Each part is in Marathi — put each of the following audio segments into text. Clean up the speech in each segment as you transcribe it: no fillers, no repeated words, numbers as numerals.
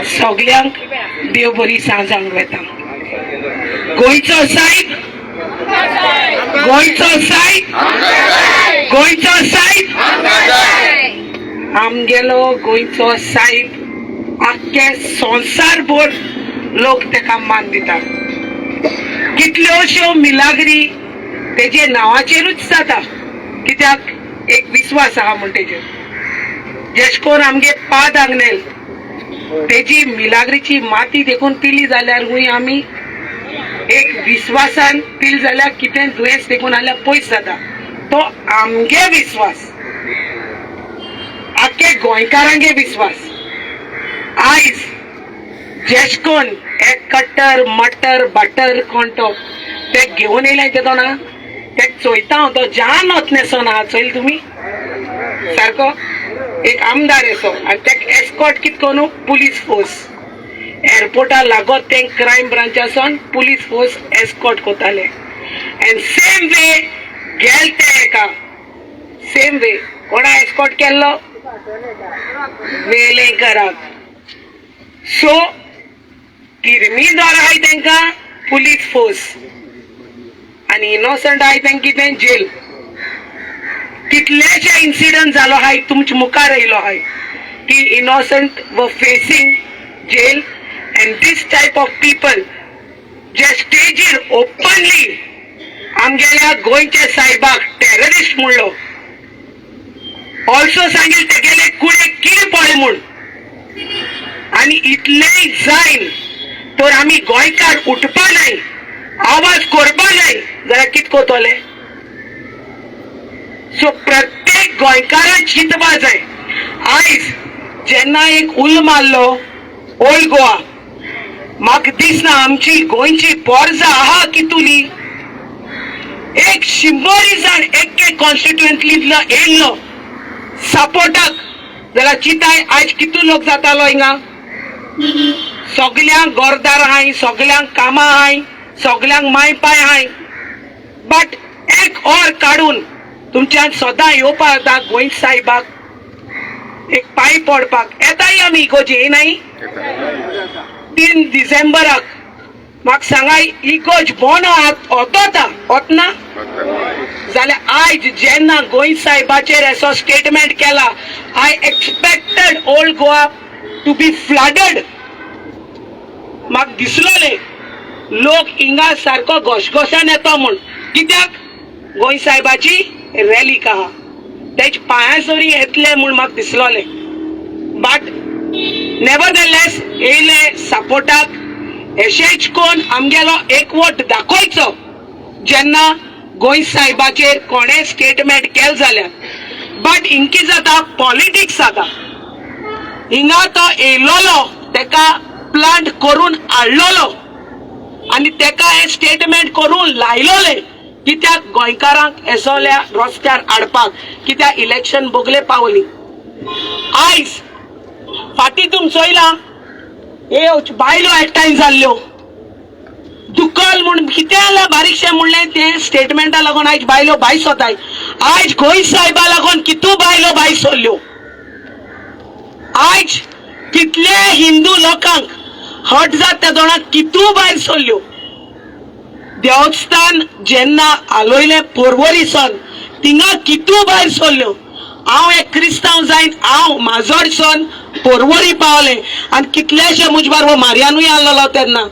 सगळ्यांक देव बरी सांजांक वेता. गोंयचो साहेब आमगेलो गोंयचो साहेब आख्खे संवसारभर लोक तेका मान दिता. कितल्योश्यो मिलाग्री तेजे नांवाचेरूच जाता, कित्याक एक विश्वास आहा म्हण तेजेर. जेश कोन आमगे पाद आंगनेल तेजी मिलाग्रीची माती देखून पिली जाल्यार हुंय आमी एक विश्वासान पिल जाल्यार कितें दुयेंस देखून आल्यार पयस जाता. तो आमगे विश्वास, आख्खे गोंयकारांगे विश्वास. आयज जेश कोन एक कट्टर मटर बटर कोण तो ते घेवन येयले तेदो ना, ते चोयता हांव. तो जान वतनेसो ना चोयल तुमी सारको एक आमदार येसो आनी तेका एस्कॉर्ट कित कोनू पुलीस फोर्स एअरपोर्टा लागोत ते क्रायम ब्रांचासून पुलीस फोर्स एस्कॉर्ट कोताले. एंड सेम वे गेल ते एका सेम वे कोणा एस्कॉर्ट केल्लो वेलेंकराक. सो किरमीदार आहाय तेंका पुलीस फोर्स आनी इनोसंट आहाय तेंका कितें जेल. कितलेशे इन्सिडंट जालो आहाय तुमचे मुखार येयलो आहाय की innocent were facing jail. And this type of people जे स्टेजीर ओपनली आमगेल्या गोंयच्या साहेबाक टेररिस्ट म्हणलो, ऑल्सो सांगील तेगेले कुडे किड पळय म्हूण. आनी इतलेय जायन तर आमी गोंयकार उठपा नाय, आवाज करपा नाय जाल्यार कित कोतले. सो प्रत्येक गोंयकारान चिंतपा जाय. आयज जेन्ना एक उल मारलो ओल्ड गोवा, म्हाका दिसना आमची गोंयची पोरजां आहा कितुली. एक 100 जाण एक्के कॉन्स्टिट्युएंटलींतलो येयल्लो सपोर्टाक जाल्यार चिताय आयज कितू लोक जातालो हिंगा. सगल्यांक गोरदार आहाय, सगल्यांक कामां आहाय, सगल्यांक माय पाय आहाय. बट एक और काडून तुमच्यान सदां येवपा जाता गोंय साहेबाक एक पाय पडपाक. येताय आमी इगोजी येयनाय. 3 डिसेंबराक म्हाका सांगाय इगोज बोनो वतोता वतना जाल्यार आयज जेन्ना गोंय साहेबाचेर असो स्टेटमेंट केला, I expected old Goa to be flooded. म्हाका दिसलोले लोक हिंगा सारको घोशघोशान येतो म्हूण, कित्याक गोंय साहेबाची रॅली आहा तेज पांया सोरी येतले म्हूण म्हाका दिसलोले. बट नेवरदलेस येयले सपोर्टाक. एशेच कोन आमगेलो एकवट दाखोवचो जेन्ना गोंय साहेबाचेर कोणे स्टेटमेंट केल जाल्यार. बट हिंकी जाता पॉलिटिक्स जाता. हिंगा तो येयलोलो तेका प्लांट करून हाडलोलो आनी तेका हे स्टेटमेंट करून लायलोले कित्याक गोंयकारांक एसोल्या रस्त्यार हाडपाक, कित्याक इलेक्शन बोगले पावली. आयज फाटीं तुम चोयला हे बायलो एकठांय जाल्ल्यो दुखल म्हूण कितें जाल्यार बारीकशें म्हणलें तें स्टेटमेंटा लागून आयज बायलो भायर सोताय. आयज गोंय साहेबा लागून कितू बायलो भायर सरल्यो. आयज कितले हिंदू लोकांक हट जात त्या दोनाक कितू भायर सरल्यो. देवस्थान जेन्ना आलोयले पर्वरीसन थिंगा कितू भायर सरल्यो. हांव एक क्रिस्तांव जायन हांव माजोडसून पर्वरी पावलें आनी कितलेशे मुजबार हो मारियानूय आसलोलो तेन्ना.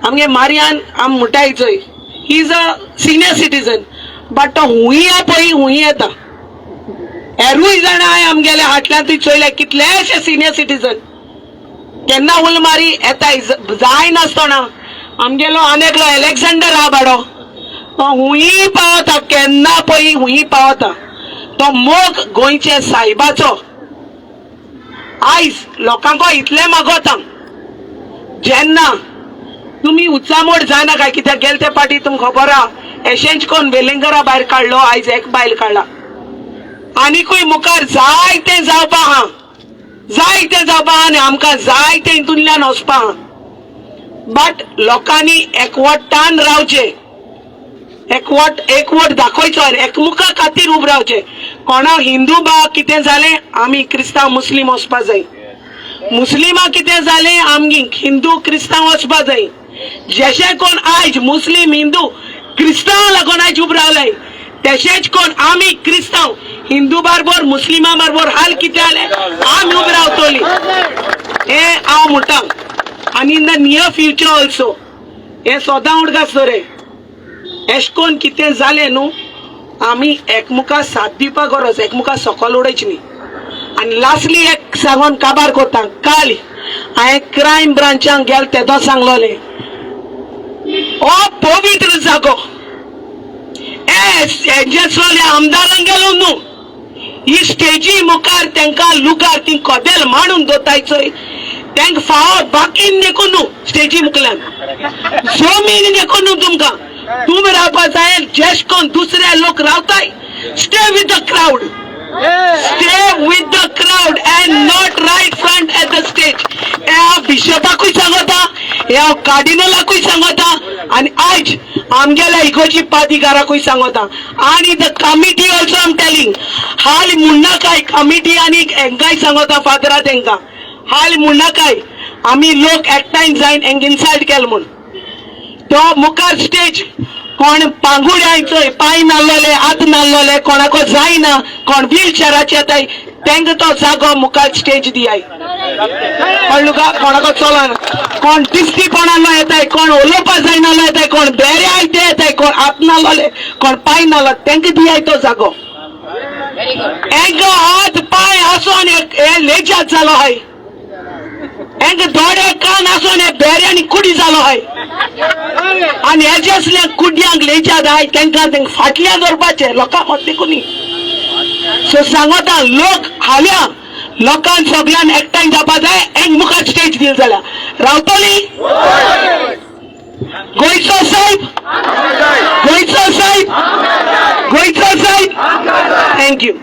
आमगे मारियान आम म्हणटाय चोय he is a senior citizen, but तो हुंय पळय हुंय येता. हेरूय जाणां हांवें आमगेल्या हाटल्यान तुवें चोयले कितलेशे सिनियर सिटीजन केन्ना उल मारी येताय. जाय नासतना आमगेलो आनेकलो एलेक्झांडर आहा बाडो, तो हुंय पावता केन्ना पळय हुंय पावता. तो मोग गोंयचे साहेबाचो आयज लोकांक इतले मागोता जेन्ना तुमी उचामोड जायना काय. कित्याक गेले ते फाटी तुमकां खबर आहा एशेंच कोन वेलिंगरा भायर काडलो, आयज एक बायल काडला. आनीकूय मुखार जायते जावपा आहा, जायते जावपा आहा आनी आमकां जायते हितूंतल्यान वचपा आहा. बट लोकांनी एकवटान रावचे, एकवट दाखोवचो आनी एकमुखा खातीर उब रावचे. कोणा हिंदू बा कितें जालें आमी क्रिस्तांव मुस्लीम वचपा जाय. मुस्लिमां कितें जालें आमगींक हिंदू क्रिस्तांव वचपा जाय जशें कोण आयज मुस्लिम हिंदू क्रिस्तांव लागून आयज उब रावले तशेंच कोण आमी क्रिस्तांव हिंदू बरोबर मुस्लिमां बरोबर हाल कितें जालें आमी उब रावतली हें हांव म्हणटा आनी in the near future also हें सोदां उडगासो रे एश कोन्न कितें जालें न्हू आमी एकमुका साथ दिवपा गरज एकमुका सकयल उडयची न्ही आनी लास्टली एक सांगून काबार करता काल हांवें क्रायम ब्रांचाक गेल तेदो सांगलोलें हो पवित्र जागो हेजेसले आमदारांक गेलो न्हू ही स्टेजी मुखार तांकां लुगार ती कोदेल मांडून दवरताय चोय तांकां फावो बाकीन देखून न्हू स्टेजी मुखल्यान जमीन देखून न्हू तुमकां तुमी रावपा जाय जेश कोन दुसरे लोक रावताय stay with the crowd stay with the crowd and not right front at the stage ह्या बिशपाकूय सांगता ह्या कार्डिनलाकूय सांगता आणि आज आमगेल्या इगोची पादिगाराकूय सांगता आणि the committee also I am telling हाल मुन्नाकाय कमिटी आणि हेंकाय सांगता फादरा तेंकां हाल मुन्नाकाय आमी लोक एकठांय जायन हेंक इन्सल्ट केल म्हूण तो मुखार स्टेज कोण पांगुड्याय चोय पांय नाल्लोले हात नाल्लोले कोणाको जायना कोण व्हीलचॅराचे येताय तांकां तो जागो मुखार स्टेज दियाय कळ्ळें तुका कोणाको चलना कोण दिश्टीपणालो येताय कोण उलोवपा जायनालो येताय कोण बेरे आयते येताय कोण हात नाल्लोले कोण पांय नाल्लो तांकां दियाय तो जागो हेंकां हात पांय आसोन हे लेजात जालो हाय हेंकां दोडे कान आसोन हे बेऱ्यांनी कुडी जालो हाय आणि हेजेसले कुड्यांक लेजात आय तांकां फाटल्यान दवरपाचें लोकां मत देखून सो सांगता लोक हाल्या लोकांक सगळ्यान एकठांय जावपा जाय हेंक मुखार स्टेज दिल जाल्यार रावतली गोंयचो साहेब गोंयचो साहेब गोंयचो साहेब थँक्यू